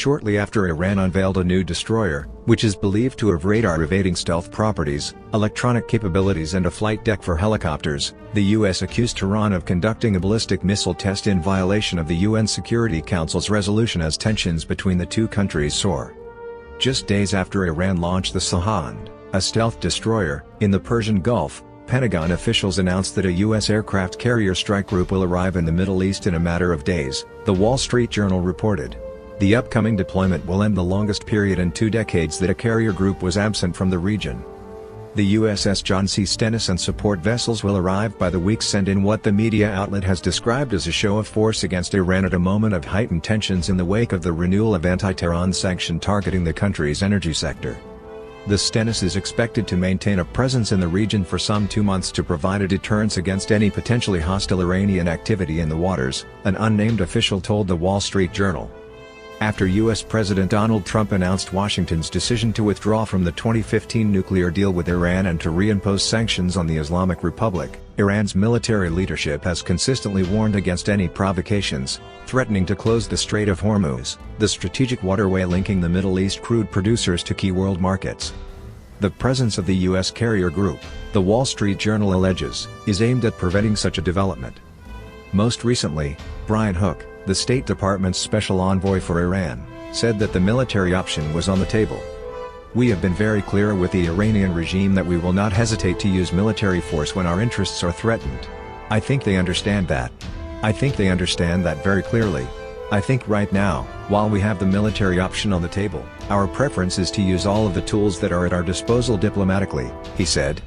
shortly after Iran unveiled a new destroyer, which is believed to have radar-evading stealth properties, electronic capabilities and a flight deck for helicopters. The U.S. accused Tehran of conducting a ballistic missile test in violation of the UN Security Council's resolution as tensions between the two countries soar. Just days after Iran launched the Sahand, a stealth destroyer, in the Persian Gulf, Pentagon officials announced that a U.S. aircraft carrier strike group will arrive in the Middle East in a matter of days, The Wall Street Journal reported. The upcoming deployment will end the longest period in 2 decades that a carrier group was absent from the region. The USS John C. Stennis and support vessels will arrive by the week's end in what the media outlet has described as a show of force against Iran at a moment of heightened tensions in the wake of the renewal of anti-Tehran sanctions targeting the country's energy sector. The Stennis is expected to maintain a presence in the region for some 2 months to provide a deterrence against any potentially hostile Iranian activity in the waters, an unnamed official told The Wall Street Journal. After U.S. President Donald Trump announced Washington's decision to withdraw from the 2015 nuclear deal with Iran and to reimpose sanctions on the Islamic Republic, Iran's military leadership has consistently warned against any provocations, threatening to close the Strait of Hormuz, the strategic waterway linking the Middle East crude producers to key world markets. The presence of the U.S. carrier group, The Wall Street Journal alleges, is aimed at preventing such a development. Most recently, Brian Hook, the State Department's special envoy for Iran, said that the military option was on the table. "We have been very clear with the Iranian regime that we will not hesitate to use military force when our interests are threatened. I think they understand that. I think they understand that very clearly. I think right now, while we have the military option on the table, our preference is to use all of the tools that are at our disposal diplomatically," he said.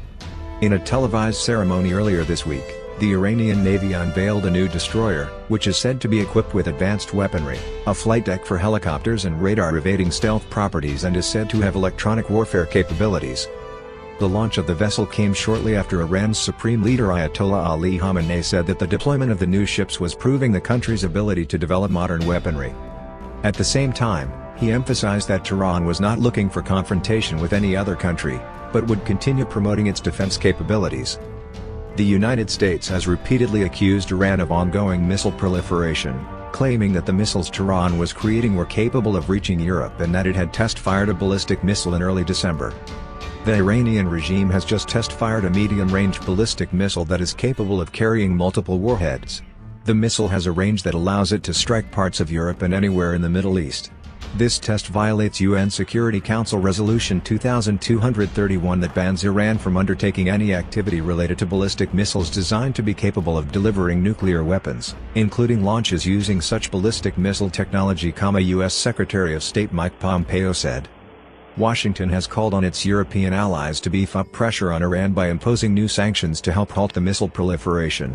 In a televised ceremony earlier this week, the Iranian Navy unveiled a new destroyer, which is said to be equipped with advanced weaponry, a flight deck for helicopters and radar-evading stealth properties, and is said to have electronic warfare capabilities. The launch of the vessel came shortly after Iran's supreme leader Ayatollah Ali Khamenei said that the deployment of the new ships was proving the country's ability to develop modern weaponry. At the same time, he emphasized that Tehran was not looking for confrontation with any other country, but would continue promoting its defense capabilities. The United States has repeatedly accused Iran of ongoing missile proliferation, claiming that the missiles Tehran was creating were capable of reaching Europe and that it had test-fired a ballistic missile in early December. The Iranian regime has just test-fired a medium-range ballistic missile that is capable of carrying multiple warheads. The missile has a range that allows it to strike parts of Europe and anywhere in the Middle East. This test violates UN Security Council Resolution 2231 that bans Iran from undertaking any activity related to ballistic missiles designed to be capable of delivering nuclear weapons, including launches using such ballistic missile technology, U.S. Secretary of State Mike Pompeo said. Washington has called on its European allies to beef up pressure on Iran by imposing new sanctions to help halt the missile proliferation.